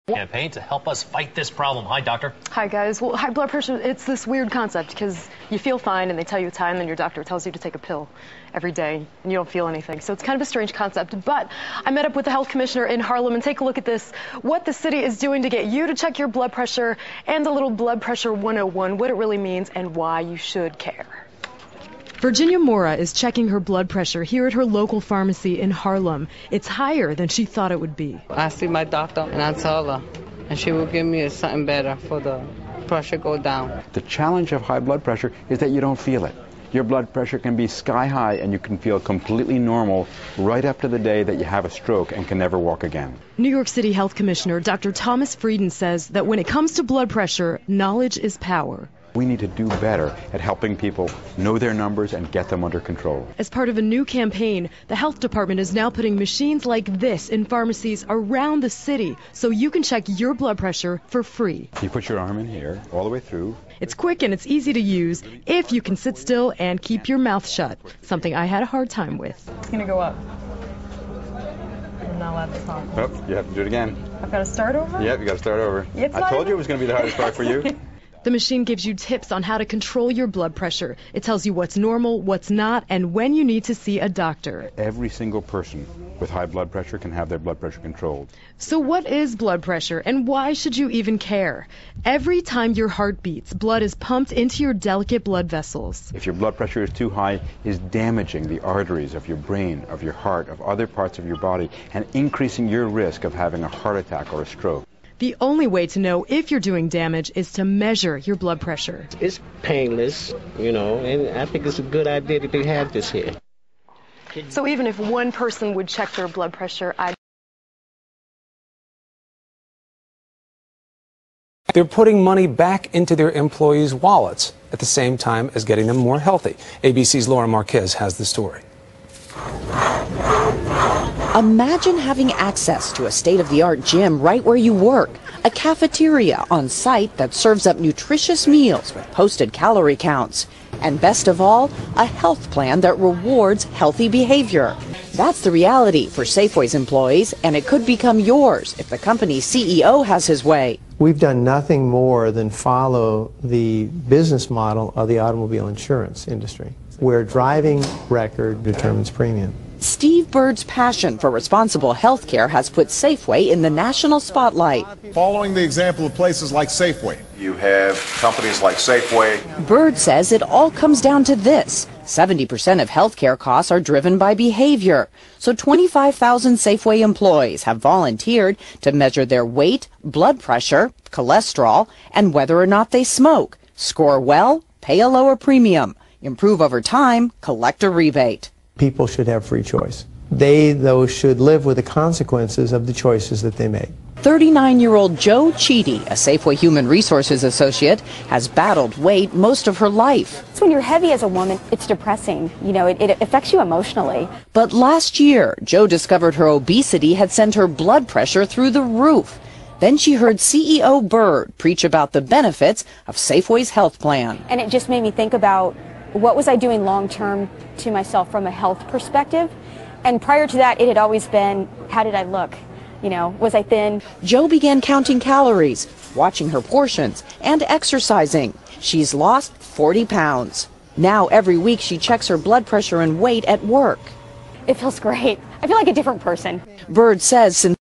Campaign to help us fight this problem. Hi, doctor. Hi, guys. Well, high blood pressure, it's this weird concept because you feel fine and they tell you it's high, and then your doctor tells you to take a pill every day and you don't feel anything. So it's kind of a strange concept. But I met up with the health commissioner in Harlem, and take a look at this. What the city is doing to get you to check your blood pressure, and a little blood pressure 101, what it really means and why you should care. Virginia Mora is checking her blood pressure here at her local pharmacy in Harlem. It's higher than she thought it would be. I see my doctor and I tell her, and she will give me something better for the pressure go down. The challenge of high blood pressure is that you don't feel it. Your blood pressure can be sky high and you can feel completely normal right up to the day that you have a stroke and can never walk again. New York City Health Commissioner Dr. Thomas Frieden says that when it comes to blood pressure, knowledge is power. We need to do better at helping people know their numbers and get them under control. As part of a new campaign, the health department is now putting machines like this in pharmacies around the city so you can check your blood pressure for free. You put your arm in here, all the way through. It's quick and it's easy to use if you can sit still and keep your mouth shut, something I had a hard time with. It's going to go up. I'm not allowed to talk. Oh, you have to do it again. I've got to start over? Yep, you got to start over. I told you it was going to be the hardest part for you. The machine gives you tips on how to control your blood pressure. It tells you what's normal, what's not, and when you need to see a doctor. Every single person with high blood pressure can have their blood pressure controlled. So what is blood pressure, and why should you even care? Every time your heart beats, blood is pumped into your delicate blood vessels. If your blood pressure is too high, it's damaging the arteries of your brain, of your heart, of other parts of your body, and increasing your risk of having a heart attack or a stroke. The only way to know if you're doing damage is to measure your blood pressure. It's painless, and I think it's a good idea that they have this here. So even if one person would check their blood pressure, They're putting money back into their employees' wallets at the same time as getting them more healthy. ABC's Laura Marquez has the story. Imagine having access to a state-of-the-art gym right where you work, a cafeteria on site that serves up nutritious meals with posted calorie counts, and best of all, a health plan that rewards healthy behavior. That's the reality for Safeway's employees, and it could become yours if the company's CEO has his way. We've done nothing more than follow the business model of the automobile insurance industry, where driving record determines premium. Steve Bird's passion for responsible health care has put Safeway in the national spotlight. Following the example of places like Safeway, you have companies like Safeway. Bird says it all comes down to this. 70% of health care costs are driven by behavior. So 25,000 Safeway employees have volunteered to measure their weight, blood pressure, cholesterol, and whether or not they smoke. Score well, pay a lower premium. Improve over time, collect a rebate. People should have free choice. They, though, should live with the consequences of the choices that they make. 39-year-old Joe Cheedy, a Safeway Human Resources associate, has battled weight most of her life. So when you're heavy as a woman, it's depressing. It affects you emotionally. But last year, Joe discovered her obesity had sent her blood pressure through the roof. Then she heard CEO Bird preach about the benefits of Safeway's health plan. And it just made me think about what was I doing long-term to myself from a health perspective. And prior to that, it had always been, how did I look? Was I thin? Joe began counting calories, watching her portions, and exercising. She's lost 40 pounds. Now every week she checks her blood pressure and weight at work. It feels great. I feel like a different person. Bird says since